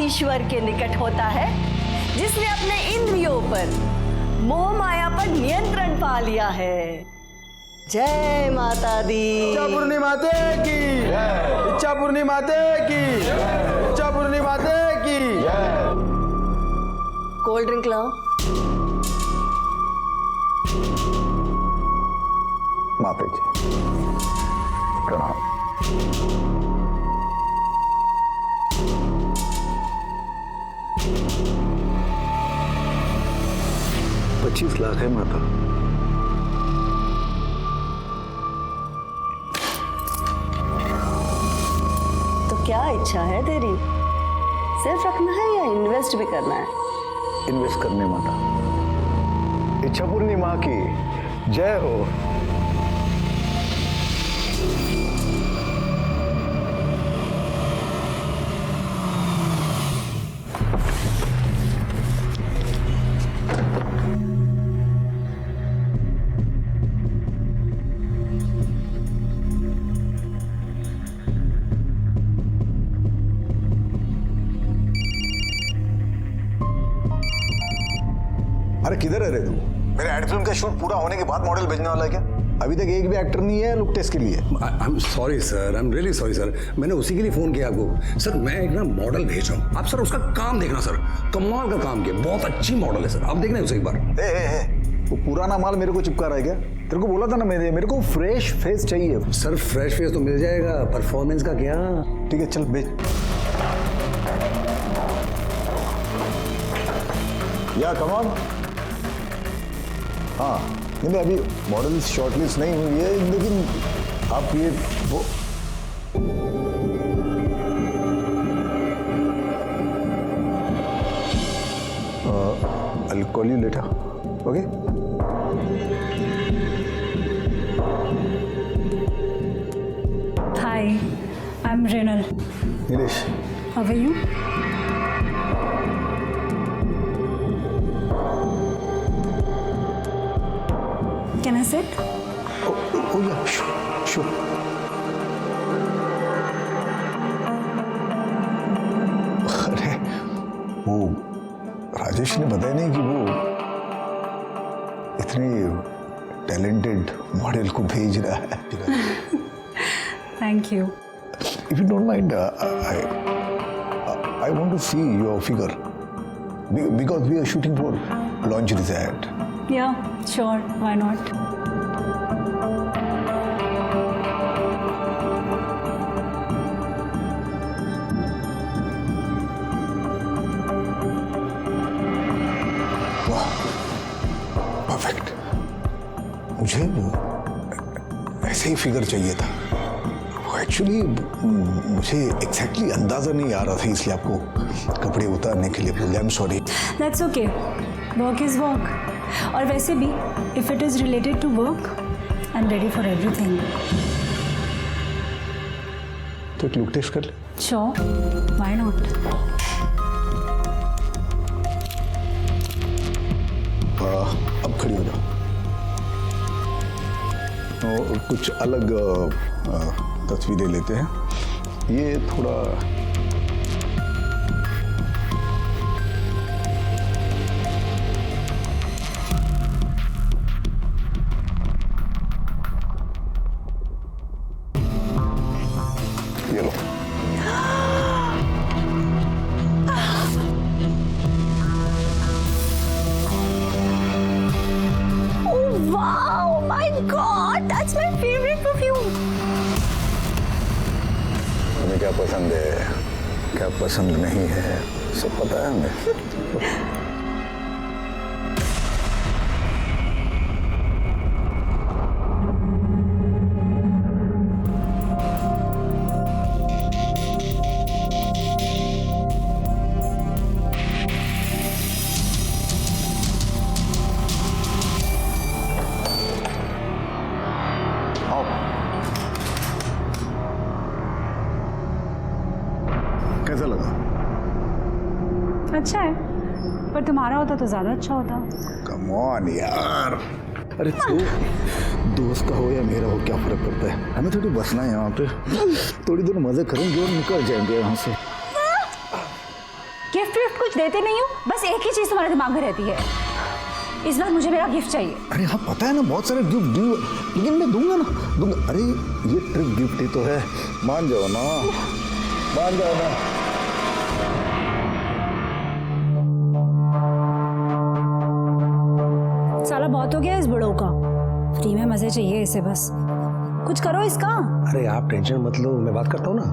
ईश्वर के निकट होता है जिसने अपने इंद्रियों पर मोह माया पर नियंत्रण पा लिया है। जय माता दी। इच्छापूर्णी माते की, इच्छापूर्णी माते की, इच्छापूर्णी माते की। कोल्ड ड्रिंक लाओ। माता जी प्रणाम। 25 लाख है माता। तो क्या इच्छा है तेरी? सिर्फ रखना है या इन्वेस्ट भी करना है? इन्वेस्ट करने माता। इच्छापूर्णी माँ की जय हो। अरे किधर है रे तू? मेरे एड फिल्म का शूट पूरा होने के बाद मॉडल भेजने वाला है क्या? अभी तक एक भी एक्टर नहीं है लुक टेस्ट के लिए। I am sorry sir, I am really sorry sir. मैंने उसी के लिए फोन किया आपको। सर मैं एक ना मॉडल भेज रहा हूँ, आप सर उसका काम देखना सर, कमाल का काम किया, बहुत अच्छी मॉडल है सर, आप देखना उसे एक बार। वो पुराना माल मेरे को चिपका रहा है क्या? तेरे को बोला था ना मेरे को फ्रेश फेस चाहिए। सर फ्रेश फेस तो मिल जाएगा, परफॉर्मेंस का क्या? ठीक है चल भेज। या कम ऑन। हाँ नहीं अभी मॉडल शॉर्टलिस्ट नहीं हुई है, लेकिन आप ये वो I'll call you later. Okay? Hi, I'm Renal. Nilesh. How are you? Can I sit? Oh yeah, sure. अरे वो राजेश ने बताया नहीं कि वो इतनी टैलेंटेड मॉडल को भेज रहा है। Thank you. If you don't mind, I want to see your figure because we are shooting for lingerie's ad. Yeah, sure. Why not? Perfect. मुझे ऐसे ही फिगर चाहिए था। एक्चुअली मुझे एग्जैक्टली अंदाजा नहीं आ रहा था, इसलिए आपको कपड़े उतारने के लिए बोले। I am sorry. That's okay. Work is work. और वैसे भी, if it is related to work, I'm ready for everything. तो एक लुक टेस्ट कर ले। Sure. Why not? अब खड़ी हो जाओ। तो कुछ अलग तस्वीरें लेते हैं। ये थोड़ा ये लो। Wow, my God, that's my favorite perfume. तुम्हें क्या पसंद है, क्या पसंद नहीं है, सब पता है हमें। कैसा लगा? अच्छा है, पर तुम्हारा होता तो ज्यादा अच्छा होता। कम ऑन यार। अरे तू दोस्त का हो या मेरा हो क्या फर्क पड़ता है? हमें थोड़ी बसना है यहाँ पे, थोड़ी देर मजे करेंगे और निकल जाएंगे यहाँ से। गिफ्ट विफ्ट कुछ देते नहीं हो, बस एक ही चीज तुम्हारे दिमाग में रहती है, इस बार मुझे मेरा गिफ्ट चाहिए। अरे हाँ पता है ना, बहुत सारे गिफ्ट लेकिन मैं दूंगा ना, दूंगा। अरे ये ट्रिप गिफ्ट ही तो है, मान जाओ ना, मान जाओ ना। साला बहुत हो गया इस बड़ों का, फ्री में मजे चाहिए इसे, बस कुछ करो इसका। अरे आप टेंशन मत लो, मैं बात करता हूँ ना,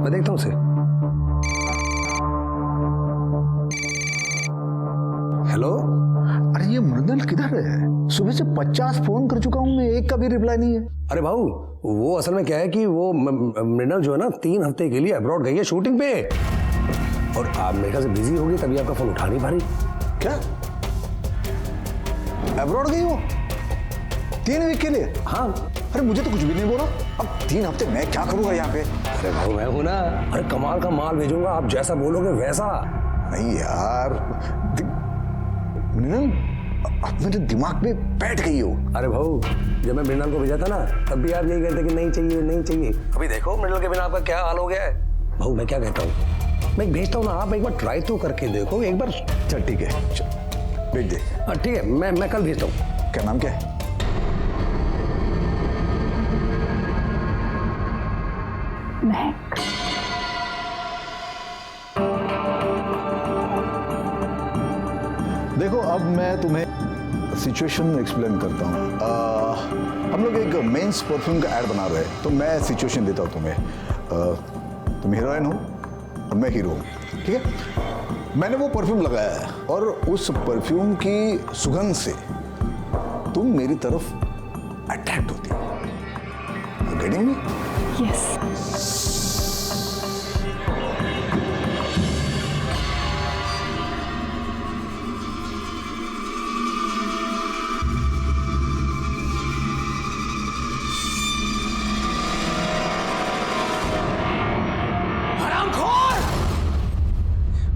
मैं देखता हूँ उसे। हेलो। अरे ये मृणाल किधर है? सुबह से 50 फोन कर चुका हूँ मैं, एक का भी रिप्लाई नहीं है। अरे भाऊ, वो असल में क्या है कि वो मृणाल जो है ना 3 हफ्ते के लिए अब्रॉड गई है शूटिंग पे, और आप मेरे ख्याल से बिजी होगी तभी आपका फोन उठा नहीं पा रही। क्या अब्रॉड गई वो 3 वीक के लिए? हाँ। अरे मुझे तो कुछ भी नहीं बोला। अब 3 हफ्ते मैं क्या करूंगा यहाँ पे? अरे भाऊ मैं हूं ना, अरे कमाल का माल भेजूंगा, आप जैसा बोलोगे वैसा। नहीं यार मृणाल, अब मेरे दिमाग में बैठ गई हो। अरे भाऊ, जब मैं मृणाल को भेजा था ना तब भी आप यही कहते कि नहीं चाहिए नहीं चाहिए। अभी देखो मृणाल के बिना आपका क्या हाल हो गया है। भाऊ मैं क्या कहता हूँ, मैं भेजता हूँ ना, आप एक बार ट्राई तो करके देखो एक बार। चल ठीक है, भेज दे। हाँ ठीक है, मैं कल भेजता हूँ। क्या नाम क्या है? महक। देखो अब मैं तुम्हें सिचुएशन एक्सप्लेन करता हूँ। हम लोग एक मेंस परफ्यूम का ऐड बना रहे हैं, तो मैं सिचुएशन देता हूँ तुम्हें। तुम हीरोइन हो और मैं हीरो हूँ, ठीक है? मैंने वो परफ्यूम लगाया है और उस परफ्यूम की सुगंध से तुम मेरी तरफ अट्रैक्ट होती हो। Getting me? यस।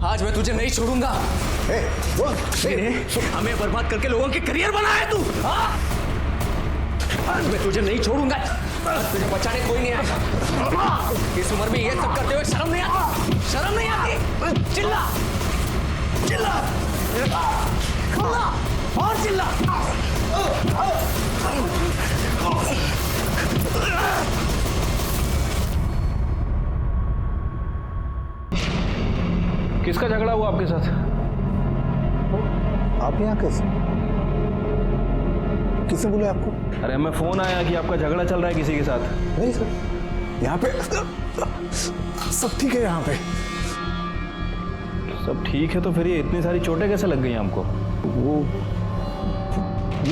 आज मैं तुझे नहीं छोड़ूंगा। हमें बर्बाद करके लोगों के करियर बनाया तू। आज मैं तुझे नहीं छोड़ूंगा, तुझे बचाने कोई नहीं आएगा। इस उम्र में ये सब करते हुए शर्म नहीं आती? शर्म नहीं आती? चिल्ला चिल्ला और चिल्ला। किसका झगड़ा हुआ आपके साथ? आप यहाँ कैसे? किसने बोला आपको? अरे हमें फोन आया कि आपका झगड़ा चल रहा है किसी के साथ। नहीं सर, यहाँ पे सब ठीक है। यहाँ पे सब ठीक है, तो फिर ये इतनी सारी चोटें कैसे लग गई आपको? वो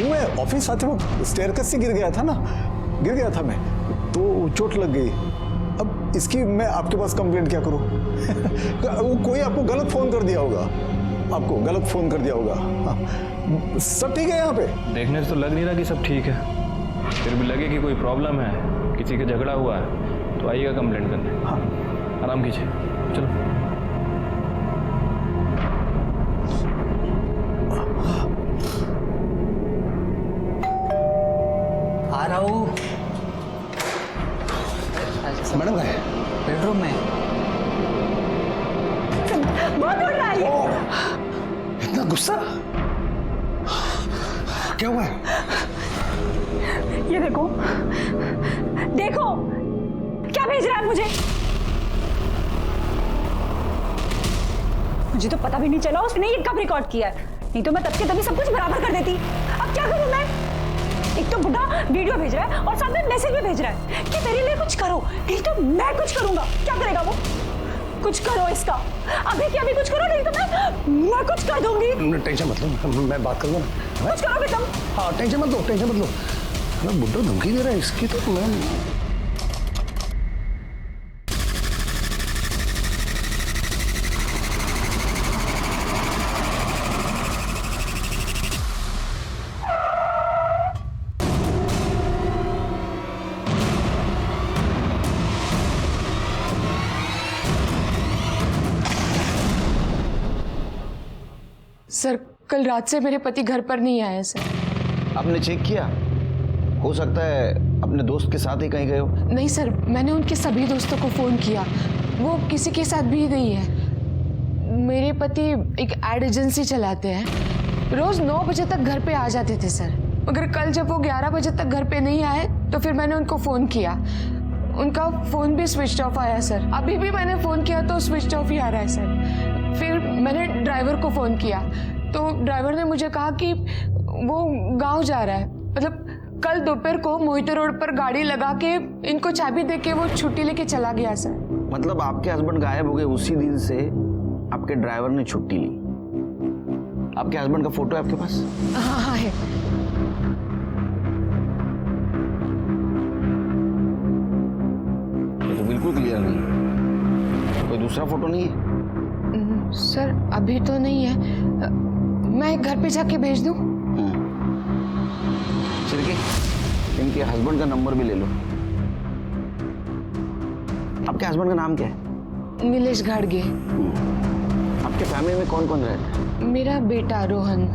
मैं ऑफिस आते वक्त स्टेयरकेस से गिर गया था ना, गिर गया था मैं, तो चोट लग गई। अब इसकी मैं आपके पास कंप्लेंट क्या करूं? वो कोई आपको गलत फोन कर दिया होगा, आपको गलत फोन कर दिया होगा। हाँ, सब ठीक है यहाँ पे? देखने से तो लग नहीं रहा कि सब ठीक है, फिर भी लगे कि कोई प्रॉब्लम है, किसी का झगड़ा हुआ है, तो आइएगा कंप्लेंट करने। हाँ आराम कीजिए, चलो। आ रहा हूँ। मैडम का है बेडरूम में। बहुत उड़ रहा है ये। इतना गुस्सा क्या हुआ है? ये देखो देखो क्या भेज रहा है मुझे। मुझे तो पता भी नहीं चला उसने ये कब रिकॉर्ड किया है, नहीं तो मैं तब के तभी सब कुछ बराबर कर देती। अब क्या करूं मैं? एक तो बुढ़ा वीडियो भेज रहा है और साथ में मैसेज भी भेज रहा है कि मेरे लिए कुछ करो, नहीं तो मैं कुछ करूंगा। क्या करेगा वो? कुछ करो इसका, अभी क्या, अभी कुछ करो, नहीं तो मैं कुछ कर दूंगी। टेंशन मत लो, मैं बात करूंगा ना। कुछ करोगे तुम? हाँ टेंशन मत लो, टेंशन मत लो। मैं बुड्ढा धमकी दे रहा है इसकी, तो मैं सर कल रात से मेरे पति घर पर नहीं आए सर। आपने चेक किया? हो सकता है अपने दोस्त के साथ ही कहीं गए हो। नहीं सर, मैंने उनके सभी दोस्तों को फोन किया, वो किसी के साथ भी नहीं है। मेरे पति एक एड एजेंसी चलाते हैं। रोज 9 बजे तक घर पे आ जाते थे सर, मगर कल जब वो 11 बजे तक घर पे नहीं आए तो फिर मैंने उनको फ़ोन किया। उनका फ़ोन भी स्विच ऑफ आया सर। अभी भी मैंने फ़ोन किया तो स्विच ऑफ ही आ रहा है सर। फिर मैंने ड्राइवर को फ़ोन किया तो ड्राइवर ने मुझे कहा कि वो गाँव जा रहा है। मतलब कल दोपहर को मोहितो रोड पर गाड़ी लगा के इनको चाबी दे के वो छुट्टी लेके चला गया सर। मतलब आपके हस्बैंड गायब हो गए उसी दिन से आपके ड्राइवर ने छुट्टी ली। आपके हस्बैंड का फोटो है आपके पास? हाँ हाँ है। ये तो बिल्कुल क्लियर नहीं है। कोई दूसरा फोटो नहीं है? सर अभी तो नहीं है, मैं घर पे जाके भेज दूं? सिरके, इनके हस्बैंड का नंबर भी ले लो। आपके हस्बैंड का नाम क्या है? नीलेश घाड़गे। आपके फैमिली में कौन कौन रहता है? मेरा बेटा रोहन।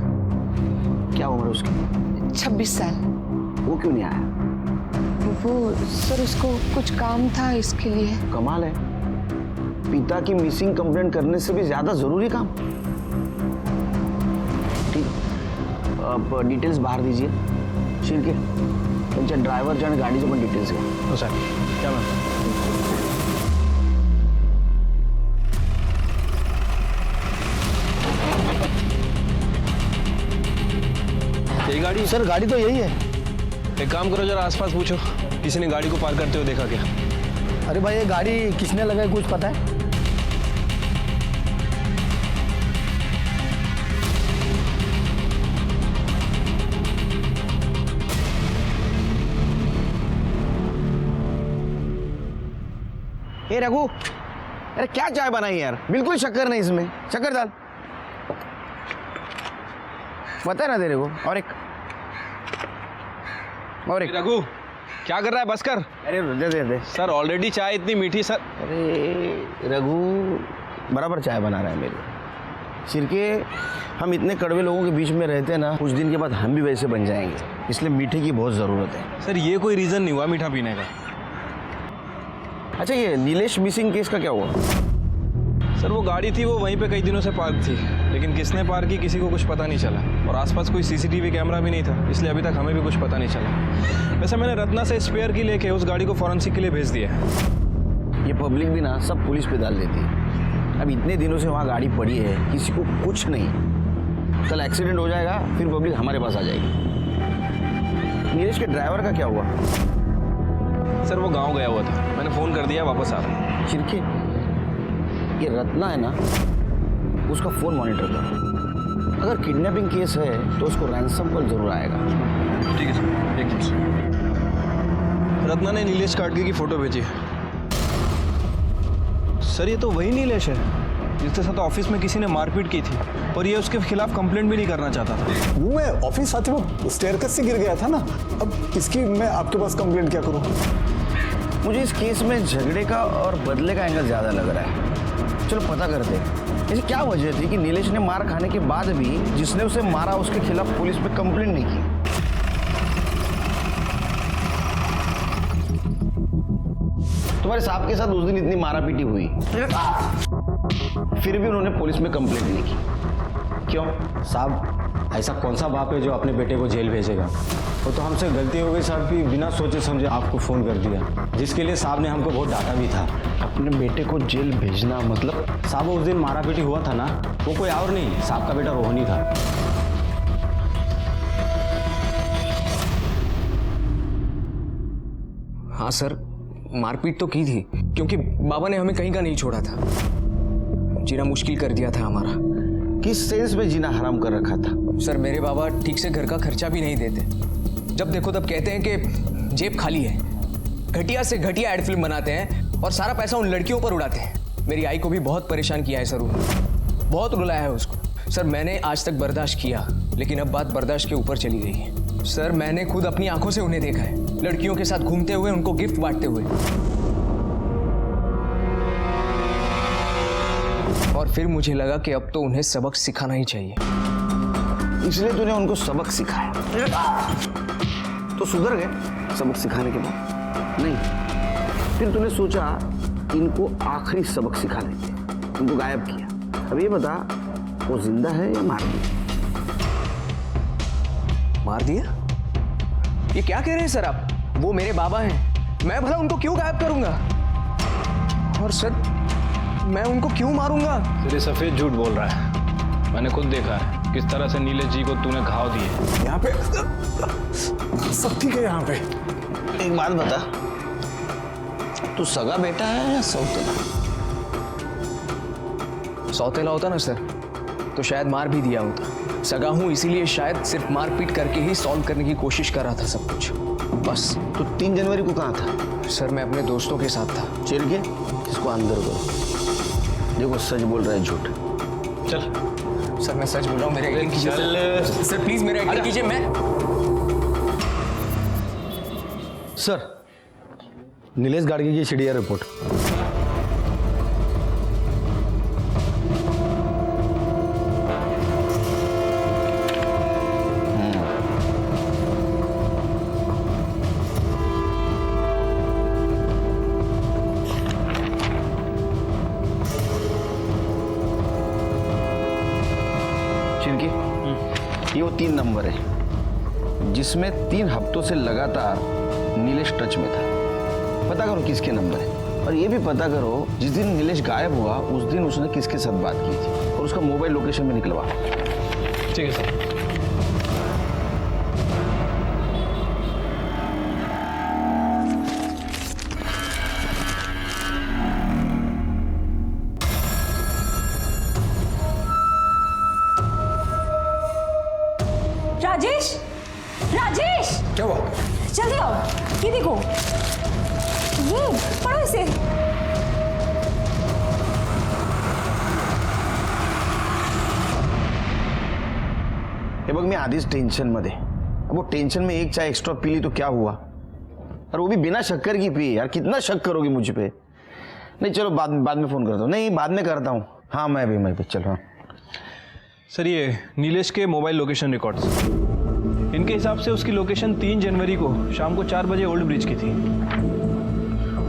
क्या उम्र है उसकी? 26 साल। वो क्यों नहीं आया? वो सर उसको कुछ काम था इसके लिए। कमाल है, पिता की मिसिंग कंप्लेंट करने से भी ज्यादा जरूरी काम। ठीक, अब डिटेल्स बाहर दीजिए। शिरके, तुमच्या ड्रायव्हरच्या आणि गाडीचे पण डिटेल्स घ्या. हो सर, क्या मैम? यही गाड़ी? सर गाड़ी तो यही है। एक काम करो, जरा आसपास पूछो, किसी ने गाड़ी को पार करते हुए देखा क्या? अरे भाई ये गाड़ी किसने लगाई कुछ पता है? ए रघु, अरे क्या चाय बनाई यार, बिल्कुल शक्कर नहीं इसमें, शक्कर डाल। बता ना तेरे को। और एक रघु, क्या कर रहा है? बस कर। अरे दे दे दे। सर ऑलरेडी चाय इतनी मीठी सर। अरे रघु बराबर चाय बना रहा है मेरे। सिरके, हम इतने कड़वे लोगों के बीच में रहते हैं ना, कुछ दिन के बाद हम भी वैसे बन जाएंगे, इसलिए मीठे की बहुत ज़रूरत है। सर ये कोई रीज़न नहीं हुआ मीठा पीने का। अच्छा ये नीलेश मिसिंग केस का क्या हुआ? सर वो गाड़ी थी, वो वहीं पे कई दिनों से पार्क थी, लेकिन किसने पार्क की किसी को कुछ पता नहीं चला, और आसपास कोई सीसीटीवी कैमरा भी नहीं था, इसलिए अभी तक हमें भी कुछ पता नहीं चला। वैसे मैंने रत्ना से स्पेयर की लेके उस गाड़ी को फॉरेंसिक के लिए भेज दिया है। ये पब्लिक भी ना सब पुलिस पे डाल देती है। अब इतने दिनों से वहाँ गाड़ी पड़ी है, किसी को कुछ नहीं, कल एक्सीडेंट हो जाएगा फिर पब्लिक हमारे पास आ जाएगी। नीलेश के ड्राइवर का क्या हुआ? सर वो गाँव गया हुआ था, मैंने फ़ोन कर दिया, वापस आ रहा है। चिरके, ये रत्ना है ना, उसका फ़ोन मॉनिटर करो। अगर किडनैपिंग केस है तो उसको रैंसम कॉल जरूर आएगा। ठीक है सर, एक मिनट। रत्ना ने नीलेश काटगे की फ़ोटो भेजी है। सर ये तो वही नीलेश है जिसके साथ ऑफिस में किसी ने मारपीट की थी, और ये उसके खिलाफ कंप्लेंट भी नहीं करना चाहता था। वो मैं ऑफिस आते वो स्टेयरकेस से गिर गया था ना, अब इसकी मैं आपके पास कंप्लेंट क्या करूं? मुझे इस केस में झगड़े का और बदले का एंगल ज़्यादा लग रहा है। चलो पता करते हैं, ऐसी क्या वजह थी कि नीलेश ने मार खाने के बाद भी जिसने उसे मारा उसके खिलाफ पुलिस में कंप्लेंट नहीं की? तुम्हारे साहब के साथ उस दिन इतनी मारापीटी हुई, फिर भी उन्होंने पुलिस में कंप्लेंट नहीं की, क्यों? साहब ऐसा कौन सा बाप है जो अपने बेटे को जेल भेजेगा? वो तो हमसे गलती हो गई साहब कि बिना सोचे समझे आपको फ़ोन कर दिया, जिसके लिए साहब ने हमको बहुत डांटा भी था। अपने बेटे को जेल भेजना मतलब? साहब उस दिन मारापीटी हुआ था ना, वो कोई और नहीं, साहब का बेटा रोहन ही था। हाँ सर, मारपीट तो की थी, क्योंकि बाबा ने हमें कहीं का नहीं छोड़ा था, जीना मुश्किल कर दिया था हमारा। किस सेंस में जीना हराम कर रखा था? सर मेरे बाबा ठीक से घर का खर्चा भी नहीं देते, जब देखो तब कहते हैं कि जेब खाली है, घटिया से घटिया एड फिल्म बनाते हैं और सारा पैसा उन लड़कियों पर उड़ाते हैं। मेरी आई को भी बहुत परेशान किया है सर उन्होंने, बहुत रुलाया है उसको। सर मैंने आज तक बर्दाश्त किया, लेकिन अब बात बर्दाश्त के ऊपर चली गई है। सर मैंने खुद अपनी आंखों से उन्हें देखा है, लड़कियों के साथ घूमते हुए, उनको गिफ्ट बांटते हुए, और फिर मुझे लगा कि अब तो उन्हें सबक सिखाना ही चाहिए, इसलिए तूने उनको सबक सिखाया। तो सुधर गए सबक सिखाने के बाद? नहीं, फिर तूने सोचा इनको आखिरी सबक सिखा देते, उनको गायब किया। अब ये बता, वो जिंदा है या मार दिया? मार दिया? ये क्या कह रहे हैं सर आप? वो मेरे बाबा हैं, मैं भला उनको क्यों गायब करूंगा? और सर मैं उनको क्यों मारूंगा? तेरे सफेद झूठ बोल रहा है। मैंने खुद देखा है किस तरह से नीलेश जी को तूने घाव दिए। यहाँ पे सब ठीक है। यहाँ पे एक बात बता, तू सगा बेटा है या सौतेला? सौतेला होता ना सर तो शायद मार भी दिया होता। सगा हूं इसीलिए शायद सिर्फ मारपीट करके ही सॉल्व करने की कोशिश कर रहा था सब कुछ, बस। तो 3 जनवरी को कहाँ था? सर मैं अपने दोस्तों के साथ था। चल के इसको अंदर करो। देखो सच बोल रहा है झूठ। चल सर मैं सच बोल रहा हूँ, मेरे एक्टिंग कीजिए चल। सर प्लीज मेरे एक्टिंग कीजिए। मैं सर, नीलेश गाड़गी की सीडीआर रिपोर्ट। चिरकी, ये वो 3 नंबर है जिसमें 3 हफ्तों से लगातार नीलेश टच में था। पता करो किसके नंबर है, और ये भी पता करो जिस दिन नीलेश गायब हुआ उस दिन उसने किसके साथ बात की थी, और उसका मोबाइल लोकेशन भी निकलवा। ठीक है सर। राजेश, राजेश, क्या हुआ? जल्दी आओ, ये देखो, ये पढ़ो इसे। हे बघ, मी आधीच टेन्शनमध्ये। अब वो टेंशन में एक चाय एक्स्ट्रा पी ली तो क्या हुआ, और वो भी बिना शक्कर की पी। यार कितना शक करोगी मुझ पे? नहीं चलो बाद में फोन करता हूँ। नहीं बाद में करता हूँ। हाँ मैं भी चल रहा हूँ। सर ये नीलेश के मोबाइल लोकेशन रिकॉर्ड्स, इनके हिसाब से उसकी लोकेशन 3 जनवरी को शाम को 4 बजे ओल्ड ब्रिज की थी।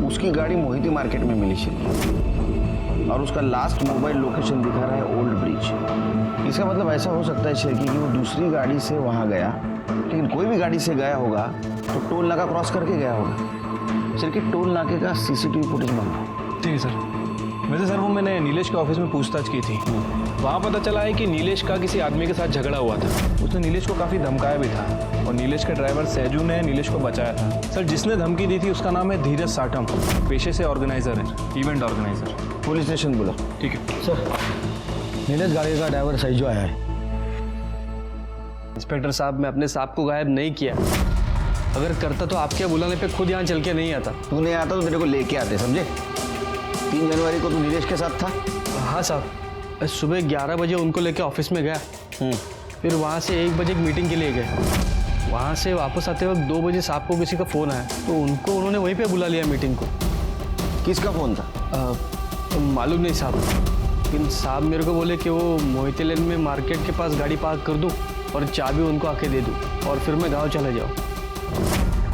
उसकी गाड़ी मोहिती मार्केट में मिली थी, और उसका लास्ट मोबाइल लोकेशन दिखा रहा है ओल्ड ब्रिज। इसका मतलब ऐसा हो सकता है शेरकी कि वो दूसरी गाड़ी से वहाँ गया, लेकिन कोई भी गाड़ी से गया होगा तो टोल नाका क्रॉस करके गया होगा। शेरकी, टोल नाके का सीसीटीवी फुटेज मांगो। ठीक है सर। वैसे सर वो मैंने नीलेश के ऑफिस में पूछताछ की थी, वहाँ पता चला है कि नीलेश का किसी आदमी के साथ झगड़ा हुआ था। उसने नीलेश को काफ़ी धमकाया भी था, और नीलेश के ड्राइवर सैजू ने नीलेश को बचाया था। सर जिसने धमकी दी थी उसका नाम है धीरज साठम, पेशे से ऑर्गेनाइजर है, इवेंट ऑर्गेनाइजर। पुलिस स्टेशन बोला। ठीक है सर, नीलेश गाड़ी का ड्राइवर सैजू आया है। इंस्पेक्टर साहब, मैं अपने साहब को गायब नहीं किया। अगर करता तो आपके बुलाने पे खुद यहाँ चल के नहीं आता। तू नहीं आता तो तेरे को लेके आते, समझे? 3 जनवरी को तू नीलेश के साथ था? हाँ साहब, सुबह 11 बजे उनको लेके ऑफिस में गया, फिर वहाँ से 1 बजे एक मीटिंग के लिए गए। वहाँ से वापस आते वक्त 2 बजे साहब को किसी का फ़ोन आया, तो उनको उन्होंने वहीं पे बुला लिया मीटिंग को। किसका फ़ोन था? मालूम नहीं साहब, लेकिन साहब मेरे को बोले कि वो मोहिते लेन में मार्केट के पास गाड़ी पार्क कर दूँ और चाबी उनको आके दे दूँ, और फिर मैं गाँव चला जाऊँ।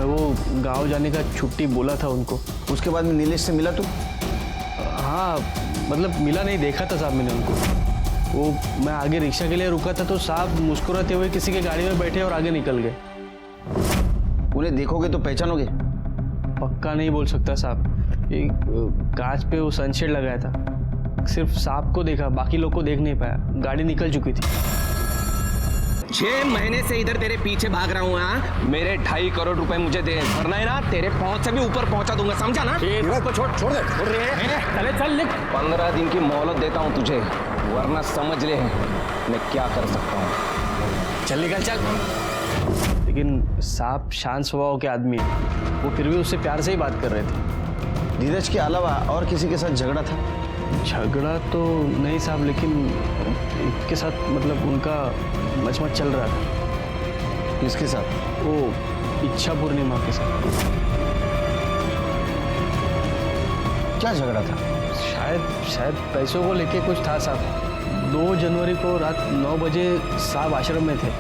वो गाँव जाने का छुट्टी बोला था उनको। उसके बाद में नीलेश से मिला तू? हाँ मतलब मिला नहीं, देखा था साहब मैंने उनको। वो मैं आगे रिक्शा के लिए रुका था तो साहब मुस्कुराते हुए किसी के गाड़ी में बैठे और आगे निकल गए। उन्हें देखोगे तो पहचानोगे? पक्का नहीं बोल सकता साहब, एक कांच पे वो सनशेड लगाया था, सिर्फ साहब को देखा, बाकी लोग को देख नहीं पाया, गाड़ी निकल चुकी थी। 6 महीने से इधर तेरे पीछे भाग रहा हूँ। हाँ मेरे 2.5 करोड़ रुपए मुझे दे, वरना है ना तेरे पहुंच से भी ऊपर पहुंचा दूंगा, समझा ना? छोड़ दे। चले चल, 15 दिन की मोहलत देता हूँ तुझे, वरना समझ ले मैं क्या कर सकता हूँ। चल निकल चल। लेकिन साहब शांत स्वभाव के आदमी है, वो फिर भी उससे प्यार से ही बात कर रहे थे। धीरज के अलावा और किसी के साथ झगड़ा था? झगड़ा तो नहीं साहब, लेकिन इसके साथ मतलब उनका मचमच चल रहा था। किसके साथ? वो इच्छा पूर्णिमा के साथ। क्या झगड़ा था? शायद पैसों को लेके कुछ था साहब। 2 जनवरी को रात 9 बजे साहब आश्रम में थे,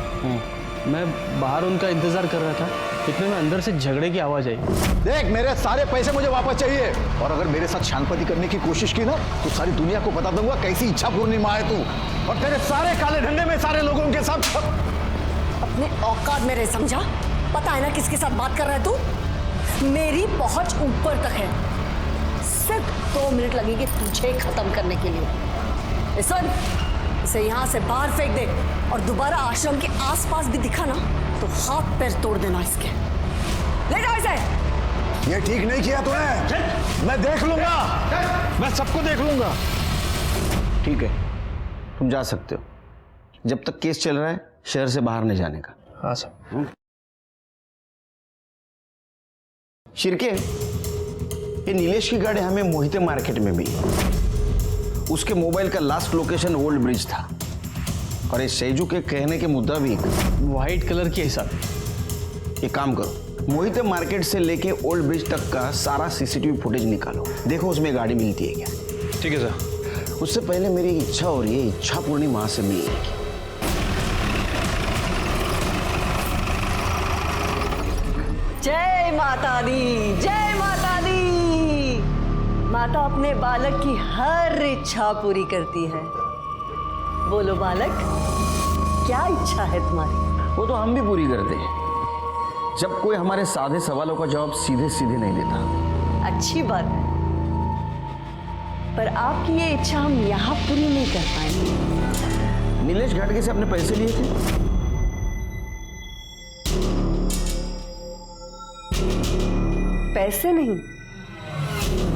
मैं बाहर उनका इंतज़ार कर रहा था। इतने में अंदर से झगड़े की आवाज़ आई। देख, मेरे सारे पैसे मुझे वापस चाहिए, और अगर मेरे साथ शांतपति करने की कोशिश की ना तो सारी दुनिया को बता दूंगा कैसी इच्छा पूर्णिमा है तू, और तेरे सारे काले धंधे में सारे लोगों के साथ। अपने औकात में रह, समझा? पता है ना किसके साथ बात कर रहा है तू? मेरी पहुंच ऊपर तक है, सिर्फ 2 मिनट लगेंगे तुझे खत्म करने के लिए। सुन, इसे यहाँ से बाहर फेंक दे, और दोबारा आश्रम के आसपास भी दिखा ना तो हाथ पैर तोड़ देना इसके। ले जाओ इसे। ये ठीक नहीं किया तूने, मैं देख लूंगा, मैं सबको देख लूंगा। ठीक है, तुम जा सकते हो, जब तक केस चल रहा है शहर से बाहर नहीं जाने का। हाँ सर। शिरके, ये नीलेश की गाड़ी हमें मोहिते मार्केट में मिली। उसके मोबाइल का लास्ट लोकेशन ओल्ड ब्रिज था, और इस शैजू के कहने के मुताबिक वाइट कलर की है सर। एक काम करो, मोहिते मार्केट से लेके ओल्ड ब्रिज तक का सारा सीसीटीवी फुटेज निकालो, देखो उसमें गाड़ी मिलती है क्या। ठीक है सर। उससे पहले मेरी इच्छा हो रही है इच्छा पूर्णिमा से मिलने की। जय माता दी, जय माता दी। माता अपने बालक की हर इच्छा पूरी करती है। बोलो बालक, क्या इच्छा है तुम्हारी? वो तो हम भी पूरी करते हैं, जब कोई हमारे सादे सवालों का जवाब सीधे सीधे नहीं देता। अच्छी बात है, पर आपकी ये इच्छा हम यहाँ पूरी नहीं कर पाएंगे। नीलेश घाटगे से अपने पैसे लिए थे? पैसे नहीं,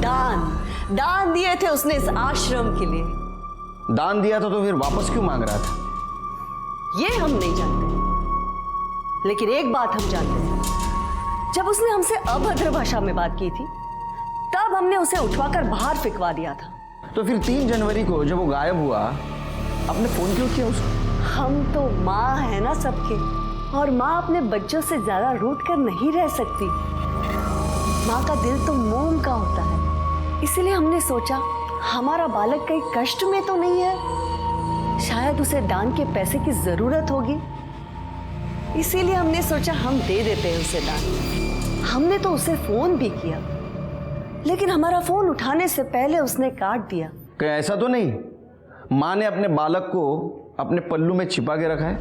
दान दिए थे उसने इस आश्रम के लिए। दान दिया था तो फिर वापस क्यों मांग रहा था? ये हम नहीं जानते, लेकिन एक बात हम जानते हैं, जब उसने हमसे अभद्र भाषा में बात की थी तब हमने उसे उठवाकर बाहर फेंकवा दिया था। तो फिर 3 जनवरी को जब वो गायब हुआ, आपने फोन क्यों किया उसको? हम तो माँ है ना सबके, और माँ अपने बच्चों से ज्यादा रूठ कर नहीं रह सकती। माँ का दिल तो मोम का होता है, इसलिए हमने सोचा हमारा बालक कहीं कष्ट में तो नहीं है, शायद उसे दान के पैसे की जरूरत होगी, इसीलिए हमने सोचा हम दे देते हैं उसे दान। हमने तो उसे फोन भी किया, लेकिन हमारा फोन उठाने से पहले उसने काट दिया। क्या ऐसा तो नहीं माँ ने अपने बालक को अपने पल्लू में छिपा के रखा है?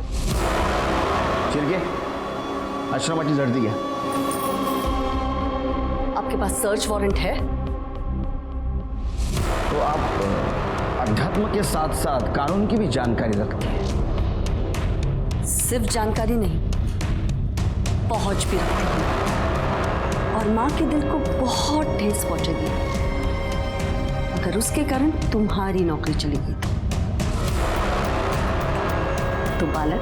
चिरके, आश्रमाची जड़ दिया। आपके पास सर्च वारंट है? तो आप अध्यात्म के साथ साथ कानून की भी जानकारी रखते हैं? सिर्फ जानकारी नहीं, पहुंच भी रखते हैं, और माँ के दिल को बहुत ठेस पहुंचेगी अगर उसके कारण तुम्हारी नौकरी चली गई तो बालक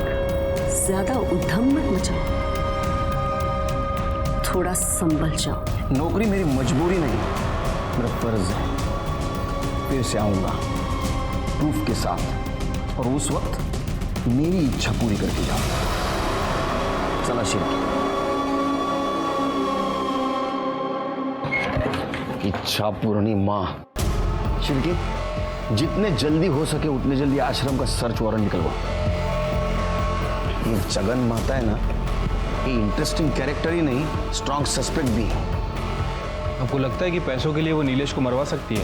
ज्यादा उद्यम मत मचाओ, थोड़ा संभल जाओ। नौकरी मेरी मजबूरी नहीं, मेरा फर्ज है। फिर से आऊंगा प्रूफ के साथ, और उस वक्त मेरी इच्छा पूरी करके जाऊंगा। चला शिरके, इच्छा पूर्णिमा। शिरके, जितने जल्दी हो सके उतने जल्दी आश्रम का सर्च वारंट निकलवा। ये जगन माता है ना, ये इंटरेस्टिंग कैरेक्टर ही नहीं, स्ट्रॉन्ग सस्पेक्ट भी है। आपको लगता है कि पैसों के लिए वो नीलेश को मरवा सकती है?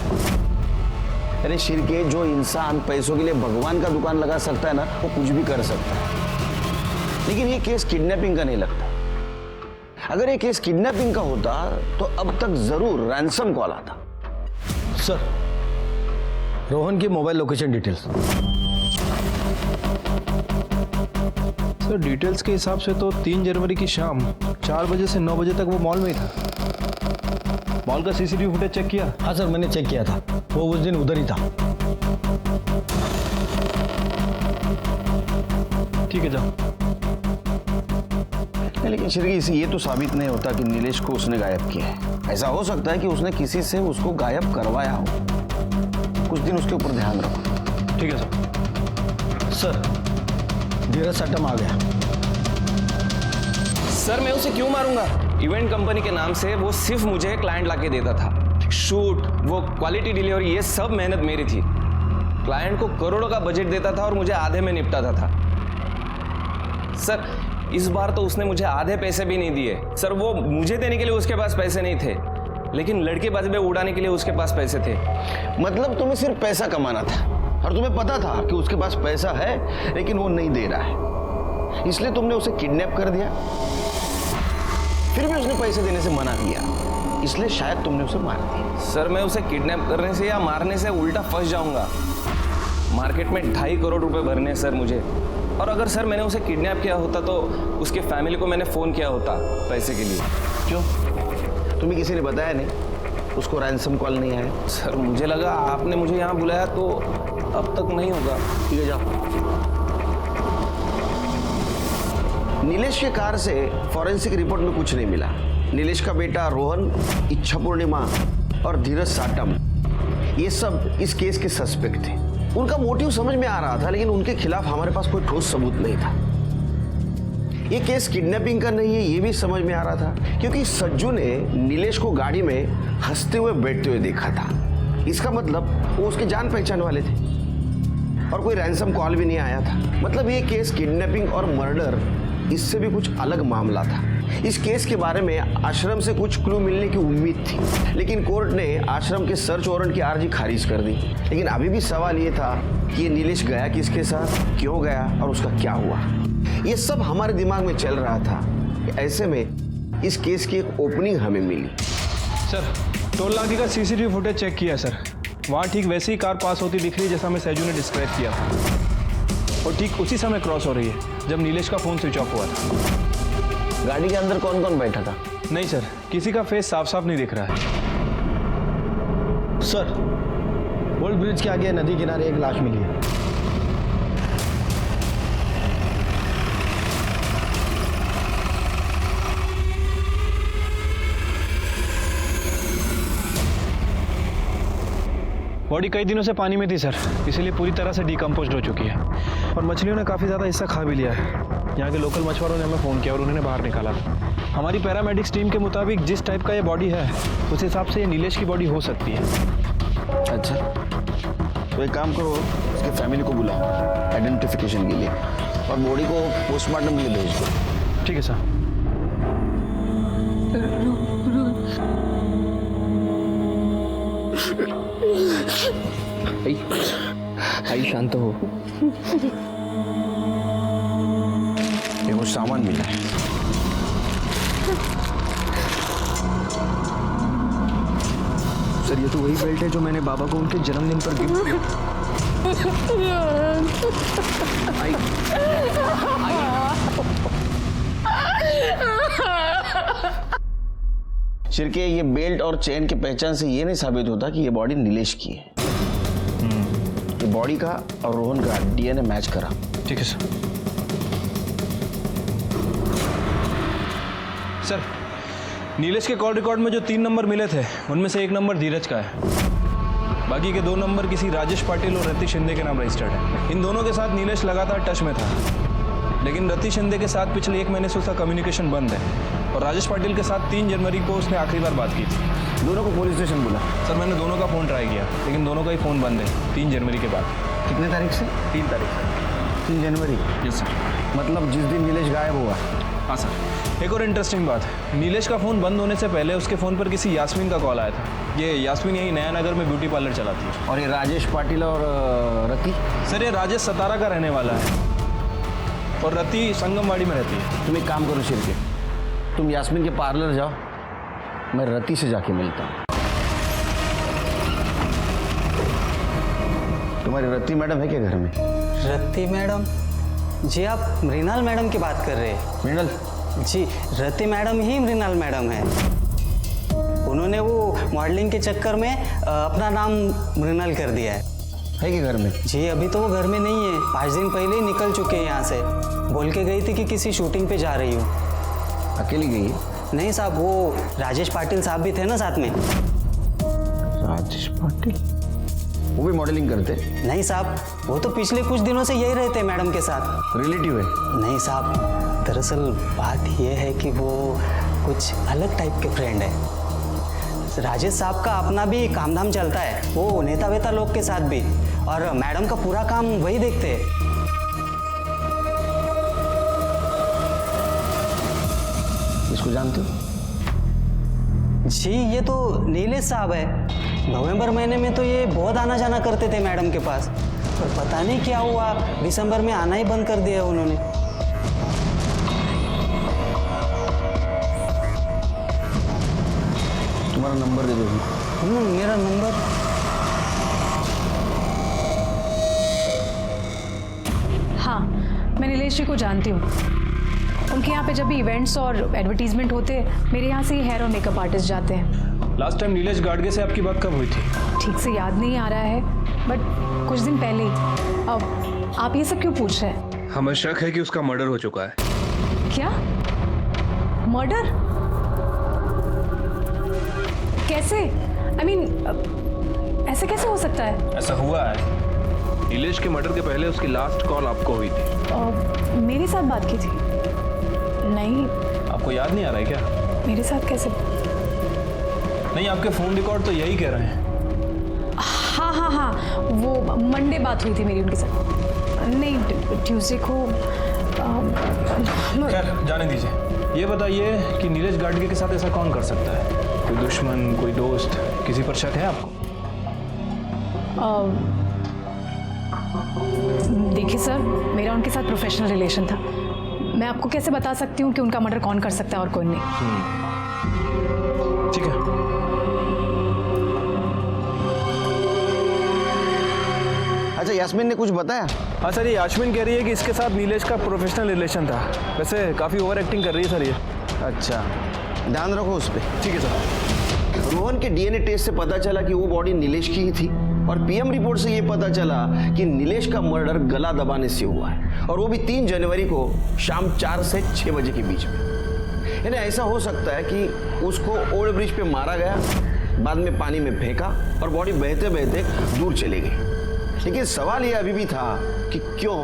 अरे शिरके, जो इंसान पैसों के लिए भगवान का दुकान लगा सकता है ना, वो कुछ भी कर सकता है। लेकिन ये केस किडनैपिंग का नहीं लगता। अगर ये केस किडनैपिंग का होता तो अब तक जरूर रैंसम कॉल आता। सर, रोहन की mobile location details. Sir, details के हिसाब से तो 3 जनवरी की शाम 4 बजे से 9 बजे तक वो मॉल में ही था। मॉल का सीसीटीवी फुटेज चेक किया? हाँ सर, मैंने चेक किया था, वो उस दिन उधर ही था। ठीक है, जाओ। लेकिन श्री, इसे ये तो साबित नहीं होता कि नीलेश को उसने गायब किया है। ऐसा हो सकता है कि उसने किसी से उसको गायब करवाया हो। कुछ दिन उसके ऊपर ध्यान रखो। ठीक है सर। सर, धीरज सट्टम आ गया। सर, मैं उसे क्यों मारूंगा? इवेंट कंपनी के नाम से वो सिर्फ मुझे क्लाइंट लाके देता था। शूट, वो क्वालिटी डिलीवरी, ये सब मेहनत मेरी थी। क्लाइंट को करोड़ों का बजट देता था और मुझे आधे में निपटाता था। सर, इस बार तो उसने मुझे आधे पैसे भी नहीं दिए सर। वो मुझे देने के लिए उसके पास पैसे नहीं थे, लेकिन लड़केबाजी में उड़ाने के लिए उसके पास पैसे थे। मतलब तुम्हें सिर्फ पैसा कमाना था और तुम्हें पता था कि उसके पास पैसा है लेकिन वो नहीं दे रहा है, इसलिए तुमने उसे किडनैप कर दिया। फिर भी उसने पैसे देने से मना किया, इसलिए शायद तुमने उसे मार दिया। सर मैं उसे किडनैप करने से या मारने से उल्टा फंस जाऊंगा। मार्केट में 2.5 करोड़ रुपए भरने सर मुझे, और अगर सर मैंने उसे किडनैप किया होता तो उसके फैमिली को मैंने फ़ोन किया होता पैसे के लिए। क्यों? तुम्हें किसी ने बताया नहीं? उसको रैंसम कॉल नहीं आया? सर मुझे लगा आपने मुझे यहाँ बुलाया तो अब तक नहीं होगा। ठीक है जाओ। नीलेश के कार से फॉरेंसिक रिपोर्ट में कुछ नहीं मिला। नीलेश का बेटा रोहन, इच्छा पूर्णिमा और धीरज साटम ये सब इस केस के सस्पेक्ट थे। उनका मोटिव समझ में आ रहा था, लेकिन उनके खिलाफ हमारे पास कोई ठोस सबूत नहीं था। ये केस किडनैपिंग का नहीं है ये भी समझ में आ रहा था, क्योंकि सज्जू ने नीलेश को गाड़ी में हंसते हुए बैठते हुए देखा था। इसका मतलब वो उसके जान पहचान वाले थे और कोई रैंसम कॉल भी नहीं आया था। मतलब ये केस किडनैपिंग और मर्डर इससे भी कुछ अलग मामला था। इस केस के बारे में आश्रम से कुछ क्लू मिलने की उम्मीद थी, लेकिन कोर्ट ने आश्रम के सर्च वारंट की अर्जी खारिज कर दी। लेकिन अभी भी सवाल ये था कि ये नीलेश गया किसके साथ, क्यों गया और उसका क्या हुआ। ये सब हमारे दिमाग में चल रहा था। ऐसे में इस केस की एक ओपनिंग हमें मिली। सर टोल नाके का सीसीटीवी फुटेज चेक किया सर, वहाँ ठीक वैसे ही कार पास होती दिख रही है जैसा मैं सैजू ने डिस्क्राइब किया, और ठीक उसी समय क्रॉस हो रही है जब नीलेश का फोन स्विच ऑफ हुआ था। गाड़ी के अंदर कौन कौन बैठा था? नहीं सर, किसी का फेस साफ साफ नहीं दिख रहा है। सर ओल्ड ब्रिज के आगे नदी किनारे एक लाश मिली है। बॉडी कई दिनों से पानी में थी सर, इसीलिए पूरी तरह से डिकम्पोज्ड हो चुकी है, और मछलियों ने काफ़ी ज़्यादा हिस्सा खा भी लिया है। यहाँ के लोकल मछुआरों ने हमें फ़ोन किया और उन्होंने बाहर निकाला। हमारी पैरामेडिक्स टीम के मुताबिक जिस टाइप का ये बॉडी है उस हिसाब से ये नीलेश की बॉडी हो सकती है। अच्छा, तो एक काम करो, उसके फैमिली को बुलाओ आइडेंटिफिकेशन के लिए और बॉडी को पोस्टमार्टम के लिए भेज दो। ठीक है सर। आई शांत हो। ये कुछ सामान मिला है। सर ये तो वही बेल्ट है जो मैंने बाबा को उनके जन्मदिन पर गिफ्ट किया। शिरके, ये बेल्ट और चेन की पहचान से ये नहीं साबित होता कि ये बॉडी नीलेश की है। ये बॉडी का और रोहन का डीएनए मैच करा। ठीक है सर। सर नीलेश के कॉल रिकॉर्ड में जो 3 नंबर मिले थे उनमें से 1 नंबर धीरज का है, बाकी के 2 नंबर किसी राजेश पाटिल और रति शिंदे के नाम रजिस्टर्ड है। इन दोनों के साथ नीलेश लगातार टच में था, लेकिन रति शिंदे के साथ पिछले 1 महीने से उसका कम्युनिकेशन बंद है, और राजेश पाटिल के साथ 3 जनवरी को उसने आखिरी बार बात की थी। दोनों को पुलिस स्टेशन बुला। सर मैंने दोनों का फ़ोन ट्राई किया, लेकिन दोनों का ही फ़ोन बंद है 3 जनवरी के बाद। कितने तारीख से? 3 तारीख से। 3 जनवरी? Yes sir. मतलब जिस दिन नीलेश गायब हुआ? हाँ सर। एक और इंटरेस्टिंग बात, नीलेश का फ़ोन बंद होने से पहले उसके फ़ोन पर किसी यास्मीन का कॉल आया था। ये यास्मीन यही नया नगर में ब्यूटी पार्लर चलाती है। और ये राजेश पाटिल और रति? सर ये राजेश सतारा का रहने वाला है और रति संगमवाड़ी में रहती है। तुम एक काम करो शिरके, तुम यास्मीन के पार्लर जाओ, मैं रति से जाके मिलता हूँ। तुम्हारी रति मैडम है क्या घर में? रति मैडम? जी आप मृणाल मैडम की बात कर रहे हैं? मृणाल? जी रति मैडम ही मृणाल मैडम है। उन्होंने वो मॉडलिंग के चक्कर में अपना नाम मृणाल कर दिया है कि घर में? जी अभी तो वो घर में नहीं है, 5 दिन पहले ही निकल चुके हैं यहाँ से। बोल के गई थी कि किसी शूटिंग पे जा रही हूँ। अकेली गई है? नहीं साहब, वो राजेश पाटिल साहब भी थे ना साथ में। राजेश पाटिल? वो भी मॉडलिंग करते? नहीं साहब, वो तो पिछले कुछ दिनों से यही रहते मैडम के साथ। रिलेटिव है? नहीं साहब, दरअसल बात यह है कि वो कुछ अलग टाइप के फ्रेंड है। राजेश साहब का अपना भी काम धाम चलता है, वो नेता वेता लोग के साथ भी, और मैडम का पूरा काम वही देखते हैं। इसको जानते हो? जी ये तो नीलेश साहब है। नवंबर महीने में तो ये बहुत आना जाना करते थे मैडम के पास, पर पता नहीं क्या हुआ, दिसंबर में आना ही बंद कर दिया उन्होंने। तुम्हारा नंबर दे दो। मेरा नंबर? हाँ, मैं नीलेश जी को जानती हूँ। उनके यहाँ पे जब भी इवेंट्स और एडवर्टीजमेंट होते हैं, मेरे यहाँ से ही हेयर और मेकअप आर्टिस्ट जाते हैं। लास्ट टाइम नीलेश गाडगे से आपकी बात कब हुई थी? ठीक से याद नहीं आ रहा है, बट कुछ दिन पहले ही। अब आप ये सब क्यों पूछ रहे हैं? हमें शक है कि उसका मर्डर हो चुका है। क्या? मर्डर? कैसे? I mean, ऐसे कैसे हो सकता है? ऐसा हुआ है। नीलेश के मर्डर के पहले उसकी लास्ट कॉल आपको हुई थी। मेरे साथ बात की थी? नहीं। आपको याद नहीं आ रहा है क्या? मेरे साथ कैसे? नहीं, आपके फोन रिकॉर्ड तो यही कह रहे हैं। हाँ हाँ हाँ, वो मंडे बात हुई थी मेरी उनके साथ। नहीं, ट्यूसडे को। खैर, जाने दीजिए। ये बताइए कि नीलेश गाडगे के साथ ऐसा कौन कर सकता है? कोई दुश्मन, कोई दोस्त, किसी पर शक है आपको? देखिए सर, मेरा उनके साथ प्रोफेशनल रिलेशन था। मैं आपको कैसे बता सकती हूँ कि उनका मर्डर कौन कर सकता है और कौन नहीं। ठीक है। अच्छा, यास्मीन ने कुछ बताया? हाँ सर, ये यास्मीन कह रही है कि इसके साथ नीलेश का प्रोफेशनल रिलेशन था। वैसे काफ़ी ओवर एक्टिंग कर रही है सर ये। अच्छा, ध्यान रखो उस पर। ठीक है सर। रोहन के डीएनए टेस्ट से पता चला कि वो बॉडी नीलेश की ही थी, और पीएम रिपोर्ट से ये पता चला कि नीलेश का मर्डर गला दबाने से हुआ है, और वो भी 3 जनवरी को शाम 4 से 6 बजे के बीच में। यानी ऐसा हो सकता है कि उसको ओल्ड ब्रिज पे मारा गया, बाद में पानी में फेंका और बॉडी बहते बहते दूर चली गई। लेकिन सवाल ये अभी भी था कि क्यों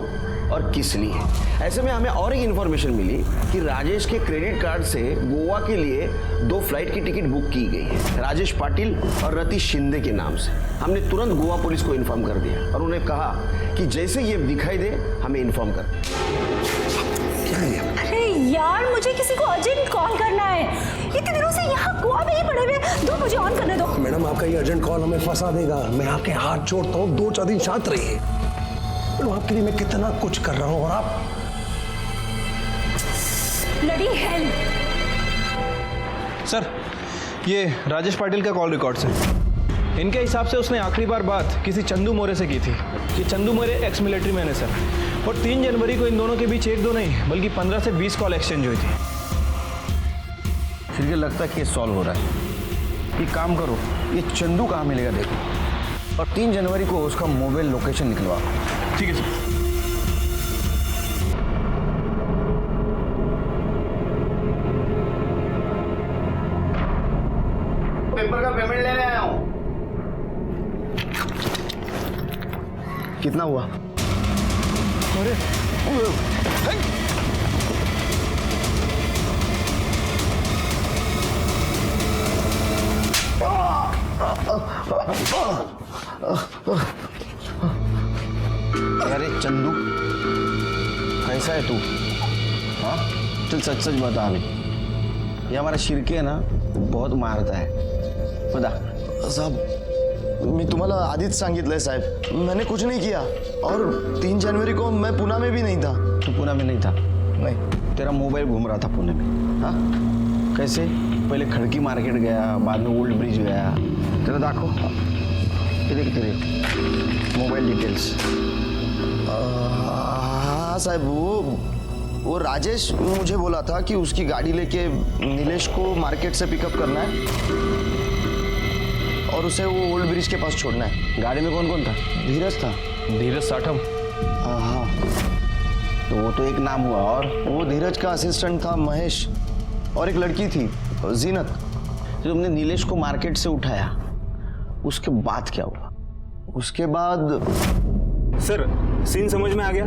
और किस लिए। ऐसे में हमें और एक इन्फॉर्मेशन मिली कि राजेश के क्रेडिट कार्ड से गोवा के लिए 2 फ्लाइट की टिकट बुक की गई है, राजेश पाटिल और रतीश शिंदे के नाम से। हमने तुरंत गोवा पुलिस को इन्फॉर्म कर दिया और उन्हें कहा कि जैसे ये दिखाई दे हमें इन्फॉर्म कर। अरे यार, मुझे किसी को अर्जेंट कॉल करना है। इतने दिनों से यहाँ गोवा में ही पड़े हुए। दो, मुझे ऑन करने दो। मैडम, आपका ये अर्जेंट कॉल हमें फंसा देगा। मैं आपके हाथ जोड़ता हूँ, 2-4 दिन शांत रहिए। मैडम, आपके लिए मैं कितना कुछ कर रहा हूँ और आप ब्लडी हेल। सर, ये राजेश पाटिल का कॉल रिकॉर्ड है। इनके हिसाब से उसने आखिरी बार बात किसी चंदू मोरे से की थी। ये चंदू मोरे एक्स मिलिट्री मैन है सर, और 3 जनवरी को इन दोनों के बीच 1-2 नहीं बल्कि 15 से 20 कॉल एक्सचेंज हुई थी। फिर ये लगता है केस सॉल्व हो रहा है। ये काम करो, ये चंदू कहाँ मिलेगा देखो, और 3 जनवरी को उसका मोबाइल लोकेशन निकलवा। ठीक है सर। पेपर का पेमेंट लेने आया हूँ। कितना हुआ? अरे अरे चंदू, कैसा है तू? हाँ, चल सच सच बता। अभी ये हमारा शिरके है ना, बहुत मारता है। बता साहब, मी तुम्हाला आधीच सांगितलंय साहेब, मैंने कुछ नहीं किया, और 3 जनवरी को मैं पुणे में भी नहीं था। तू पुणे में नहीं था? नहीं। तेरा मोबाइल घूम रहा था पुणे में? हाँ, कैसे? पहले खड़की मार्केट गया, बाद में ओल्ड ब्रिज गया। तेरा दाखो, ये देख तेरे मोबाइल डिटेल्स। हाँ साहब, वो राजेश मुझे बोला था कि उसकी गाड़ी लेके नीलेश को मार्केट से पिकअप करना है और उसे वो ओल्ड ब्रिज के पास छोड़ना है। गाड़ी में कौन कौन था? धीरज था। धीरज साठम? हाँ, तो वो तो एक नाम हुआ। और वो धीरज का असिस्टेंट था महेश, और एक लड़की थी जीनत। तो तुमने नीलेश को मार्केट से उठाया, उसके बाद क्या हुआ? उसके बाद सर, सीन समझ में आ गया।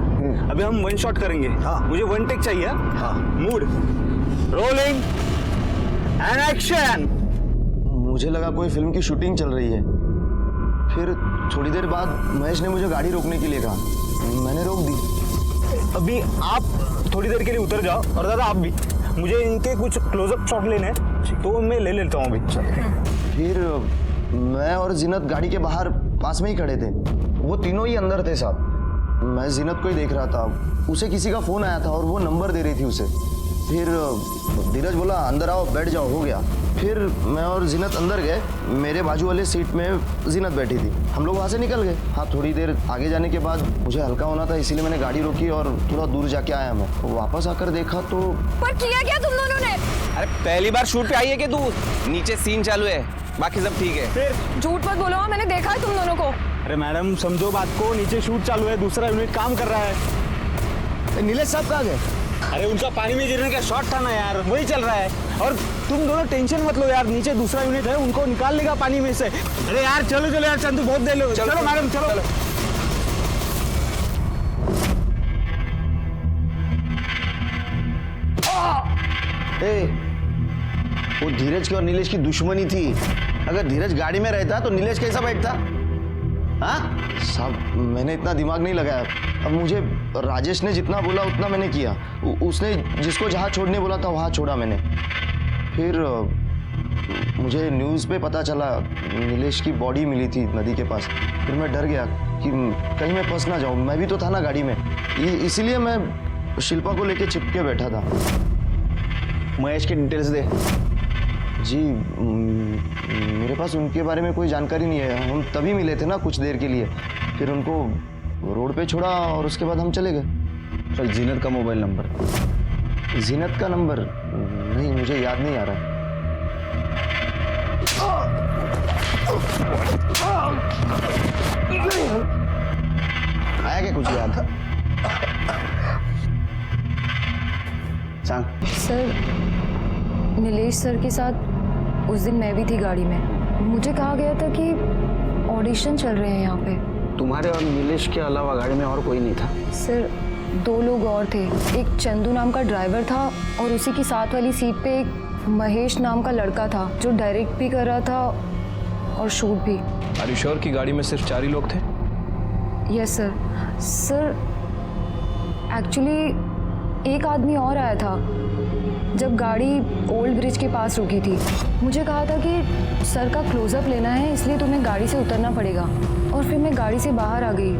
अभी हम 1 शॉट करेंगे। हाँ, मुझे 1 टेक चाहिए। हाँ, मूड रोलिंग एंड एक्शन। मुझे लगा कोई फिल्म की शूटिंग चल रही है। फिर थोड़ी देर बाद महेश ने मुझे गाड़ी रोकने के लिए कहा, मैंने रोक दी। अभी आप थोड़ी देर के लिए उतर जाओ, और दादा आप भी। मुझे इनके कुछ क्लोजअप शॉट लेने हैं, तो मैं ले लेता हूँ अभी। फिर मैं और जीनत गाड़ी के बाहर पास में ही खड़े थे, वो तीनों ही अंदर थे साहब। मैं जीनत को ही देख रहा था, उसे किसी का फोन आया था और वो नंबर दे रही थी उसे। फिर धीरज बोला अंदर आओ बैठ जाओ, हो गया। फिर मैं और जीनत अंदर गए, मेरे बाजू वाले सीट में जीनत बैठी थी, हम लोग वहाँ से निकल गए। हाँ थोड़ी देर आगे जाने के बाद मुझे हल्का होना था, इसीलिए मैंने गाड़ी रोकी और थोड़ा दूर जाके आया। मैं वापस आकर देखा तो पर किया क्या तुम दोनों ने? अरे पहली बार शूट पे आई है कि तू? नीचे सीन चालू है, बाकी सब ठीक है। फिर झूठ मत बोलो, मैंने देखा है तुम दोनों को। अरे मैडम समझो बात को, नीचे शूट चालू है, दूसरा यूनिट काम कर रहा है। नीलेश साहब कहाँ गए? अरे उनका पानी में गिरने का शॉट था ना यार, वही चल रहा है। और तुम दोनों टेंशन मत लो यार, नीचे दूसरा यूनिट है, उनको निकाल लेगा पानी में से। अरे यार चलो चलो यार, चंदू बहुत देर लो। चलो मैडम चलो। वो धीरज की और नीलेश की दुश्मनी थी। अगर धीरज गाड़ी में रहता तो नीलेश कैसा बैठता? हाँ साहब मैंने इतना दिमाग नहीं लगाया। अब मुझे राजेश ने जितना बोला उतना मैंने किया। उसने जिसको जहाँ छोड़ने बोला था वहाँ छोड़ा मैंने। फिर मुझे न्यूज़ पे पता चला नीलेश की बॉडी मिली थी नदी के पास। फिर मैं डर गया कि कहीं मैं फंस ना जाऊँ, मैं भी तो था ना गाड़ी में, इसीलिए मैं शिल्पा को लेके चिपके बैठा था। महेश के डिटेल्स दे। जी मेरे पास उनके बारे में कोई जानकारी नहीं है, हम तभी मिले थे ना कुछ देर के लिए। फिर उनको रोड पे छोड़ा और उसके बाद हम चले गए। चल जीनत का मोबाइल नंबर। जीनत का नंबर नहीं, मुझे याद नहीं आ रहा है। आया क्या कुछ याद? सांग। सर नीलेश सर के साथ उस दिन मैं भी थी गाड़ी में। मुझे कहा गया था कि ऑडिशन चल रहे हैं यहाँ पे। तुम्हारे और नीलेश के अलावा गाड़ी में और कोई नहीं था? सर 2 लोग और थे। एक चंदू नाम का ड्राइवर था और उसी की साथ वाली सीट पे एक महेश नाम का लड़का था जो डायरेक्ट भी कर रहा था और शूट भी। आर यू श्योर कि गाड़ी में सिर्फ 4 ही लोग थे? Yes sir. सर एक्चुअली एक आदमी और आया था जब गाड़ी ओल्ड ब्रिज के पास रुकी थी। मुझे कहा था कि सर का क्लोजअप लेना है, इसलिए तुम्हें गाड़ी से उतरना पड़ेगा। और फिर मैं गाड़ी से बाहर आ गई।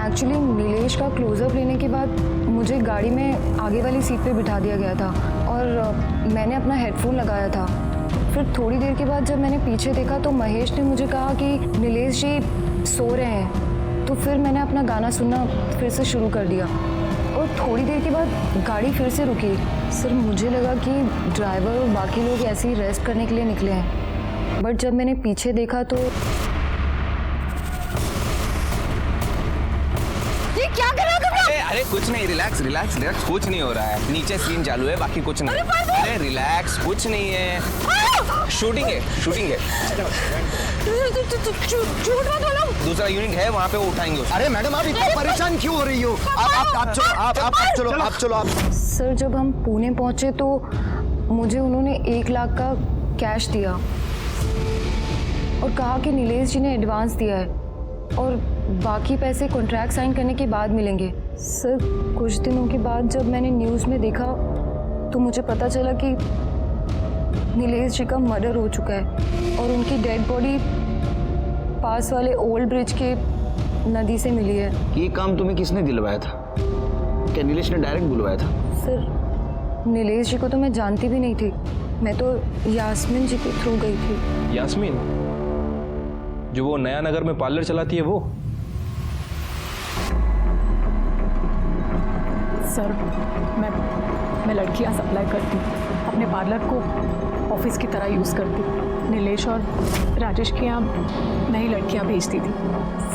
एक्चुअली नीलेश का क्लोजअप लेने के बाद मुझे गाड़ी में आगे वाली सीट पे बिठा दिया गया था और मैंने अपना हेडफोन लगाया था। फिर थोड़ी देर के बाद जब मैंने पीछे देखा तो महेश ने मुझे कहा कि नीलेश जी सो रहे हैं। तो फिर मैंने अपना गाना सुनना फिर से शुरू कर दिया और थोड़ी देर के बाद गाड़ी फिर से रुकी। सर मुझे लगा कि ड्राइवर और बाकी लोग ऐसे ही रेस्ट करने के लिए निकले हैं, बट जब मैंने पीछे देखा तो ये क्या कर रहे हो तुम लोग? अरे कुछ नहीं, रिलैक्स रिलैक्स रिलैक्स, कुछ नहीं हो रहा है। नीचे सीन चालू है, बाकी कुछ नहीं। अरे रिलैक्स, कुछ नहीं है। शूटिंग है, शूटिंग है। झूठ मत बोलो। दूसरा यूनिट है वहाँ पे, वो उठाएंगे उसको। अरे मैडम आप इतना परेशान क्यों हो रही हो? आप चलो। सर जब हम पुणे पहुंचे तो मुझे उन्होंने 1 लाख का कैश दिया और कहा कि नीलेश जी ने एडवांस दिया है और बाकी पैसे कॉन्ट्रैक्ट साइन करने के बाद मिलेंगे। सर कुछ दिनों के बाद जब मैंने न्यूज़ में देखा तो मुझे पता चला कि नीलेश जी का मर्डर हो चुका है और उनकी डेड बॉडी पास वाले ओल्ड ब्रिज के नदी से मिली है। ये काम तुम्हें किसने दिलवाया था? क्या नीलेश ने डायरेक्ट बुलवाया था? सर नीलेश जी को तो मैं जानती भी नहीं थी, मैं तो यास्मीन जी के थ्रू गई थी। यास्मीन जो वो नया नगर में पार्लर चलाती है वो? सर मैं लड़कियां सप्लाई करती हूँ, अपने पार्लर को ऑफिस की तरह यूज़ करती। नीलेश और राजेश के यहाँ नई लड़कियां भेजती थी।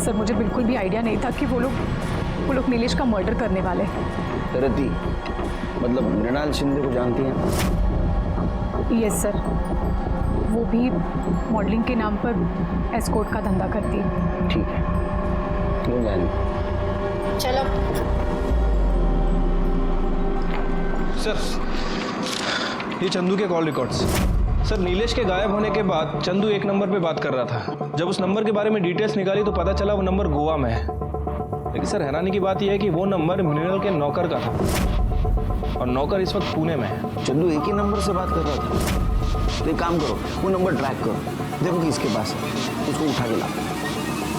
सर मुझे बिल्कुल भी आइडिया नहीं था कि वो लोग नीलेश का मर्डर करने वाले हैं। रति मतलब मृणाल शिंदे को जानती हैं? यस सर, वो भी मॉडलिंग के नाम पर एस्कॉर्ट का धंधा करती है। ठीक है, क्यों जाने। चलो सर, ये चंदू के कॉल रिकॉर्ड्स। सर नीलेश के गायब होने के बाद चंदू 1 नंबर पे बात कर रहा था। जब उस नंबर के बारे में डिटेल्स निकाली तो पता चला वो नंबर गोवा में है। लेकिन सर हैरानी की बात यह है कि वो नंबर मृणाल के नौकर का था। और नौकर इस वक्त पुणे में है। चंदू एक ही नंबर से बात कर रहा था। तो एक काम करो, वो नंबर ट्रैक करो, देखो किसके पास है, उसको उठा के लाओ।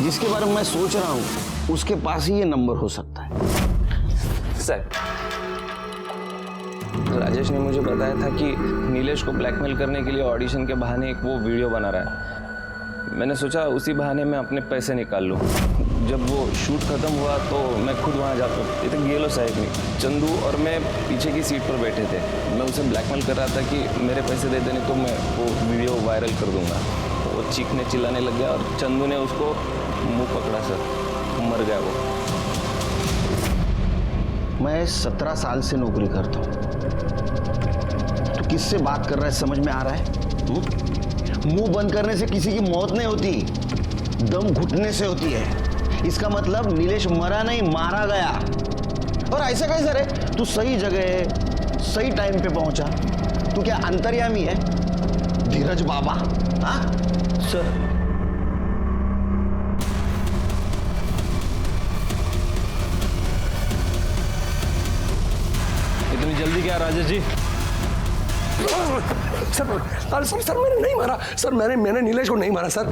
जिसके बारे में मैं सोच रहा हूँ उसके पास ही ये नंबर हो सकता है। सर, राजेश ने मुझे बताया था कि नीलेश को ब्लैकमेल करने के लिए ऑडिशन के बहाने एक वो वीडियो बना रहा है। मैंने सोचा उसी बहाने मैं अपने पैसे निकाल लूँ। जब वो शूट खत्म हुआ तो मैं खुद वहाँ जाता हूँ। ये तो गेलो साहब नहीं, चंदू और मैं पीछे की सीट पर बैठे थे। मैं उसे ब्लैकमेल कर रहा था कि मेरे पैसे दे देने तो मैं वो वीडियो वायरल कर दूंगा। वो चीखने चिल्लाने लग गया और चंदू ने उसको मुंह पकड़ा सर, मर गया वो। मैं 17 साल से नौकरी करता हूँ। तो किससे बात कर रहा है समझ में आ रहा है? मुंह बंद करने से किसी की मौत नहीं होती, दम घुटने से होती है। इसका मतलब नीलेश मरा नहीं, मारा गया। और ऐसा कैसे रे? तू सही जगह सही टाइम पे पहुंचा। तू क्या अंतर्यामी है? धीरज बाबा? हाँ सर, इतनी जल्दी क्या राजेश जी? सर मैंने नहीं मारा सर, मैंने नीलेश को नहीं मारा सर।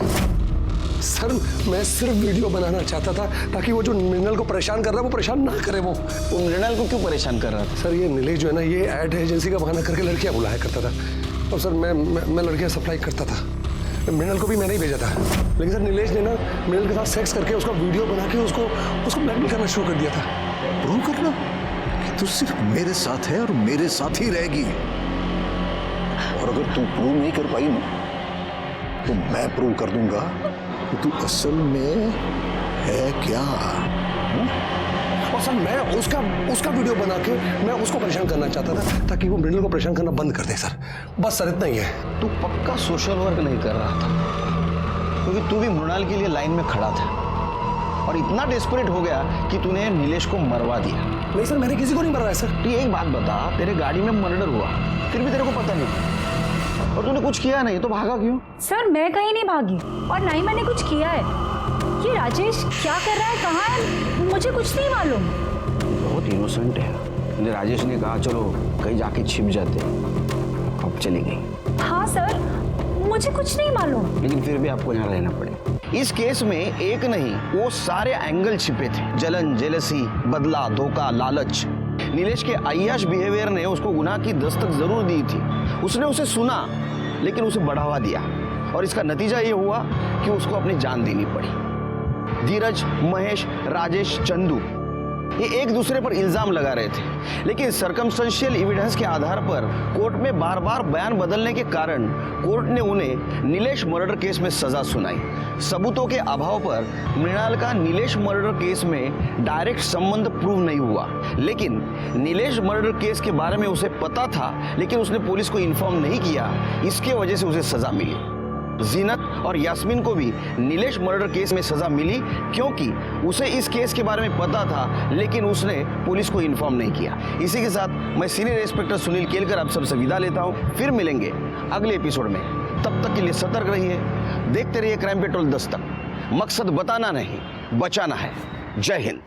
सर मैं सिर्फ वीडियो बनाना चाहता था ताकि वो जो मृणाल को परेशान कर रहा है वो परेशान ना करे। वो मृणाल को क्यों परेशान कर रहा था? सर ये नीलेश जो है ना, ये एड एजेंसी का बहाना करके लड़कियां बुलाया करता था। और सर मैं लड़कियां सप्लाई करता था। मृणाल को भी मैंने ही भेजा था, लेकिन सर नीलेश ने ना मृणाल के साथ सेक्स करके उसका वीडियो बना के उसको ब्लैकमेल करना शुरू कर दिया था। प्रूव करना कि तू सिर्फ मेरे साथ है और मेरे साथ ही रहेगी। और अगर तू प्रूव नहीं कर पाई ना तो मैं प्रूव कर दूंगा कि तू असल में है क्या। और सर मैं उसका वीडियो बना के मैं उसको परेशान करना चाहता था ताकि वो मृणाल को परेशान करना बंद कर दे सर। बस सर इतना ही है। तू पक्का सोशल वर्क नहीं कर रहा था, क्योंकि तू भी मृणाल के लिए लाइन में खड़ा था और इतना डेस्परेट हो गया कि तूने नीलेश को मरवा दिया। नहीं सर, मैंने किसी को नहीं मरवाया सर। तू एक बात बता, तेरे गाड़ी में मर्डर हुआ फिर भी तेरे को पता नहीं और तूने कुछ किया नहीं, तो भागा क्यों? सर मैं कहीं नहीं भागी और ना ही मैंने कुछ किया है। ये राजेश क्या कर रहा है, कहाँ है, मुझे कुछ नहीं मालूम। बहुत इनोसेंट है। राजेश ने कहा चलो कहीं जाके छिप जाते, अब चली गई। हाँ सर, मुझे कुछ नहीं मालूम। लेकिन फिर भी आपको यहाँ रहना पड़े। इस केस में एक नहीं वो सारे एंगल छिपे थे। जलन, जेलसी, बदला, धोखा, लालच। नीलेश के अय्याश बिहेवियर ने उसको गुनाह की दस्तक जरूर दी थी। उसने उसे सुना लेकिन उसे बढ़ावा दिया और इसका नतीजा ये हुआ कि उसको अपनी जान देनी पड़ी। धीरज, महेश, राजेश, चंदू ये एक दूसरे पर इल्जाम लगा रहे थे, लेकिन सर्कमस्टेंशियल एविडेंस के आधार पर कोर्ट में बार बार बयान बदलने के कारण कोर्ट ने उन्हें नीलेश मर्डर केस में सजा सुनाई। सबूतों के अभाव पर मृणाल का नीलेश मर्डर केस में डायरेक्ट संबंध प्रूव नहीं हुआ, लेकिन नीलेश मर्डर केस के बारे में उसे पता था लेकिन उसने पुलिस को इन्फॉर्म नहीं किया, इसके वजह से उसे सजा मिली। जीनत और यास्मीन को भी नीलेश मर्डर केस में सजा मिली क्योंकि उसे इस केस के बारे में पता था लेकिन उसने पुलिस को इन्फॉर्म नहीं किया। इसी के साथ मैं सीनियर इंस्पेक्टर सुनील केलकर आप सबसे विदा लेता हूं। फिर मिलेंगे अगले एपिसोड में, तब तक के लिए सतर्क रहिए, देखते रहिए क्राइम पेट्रोल दस्तक। मकसद बताना नहीं, बचाना है। जय हिंद।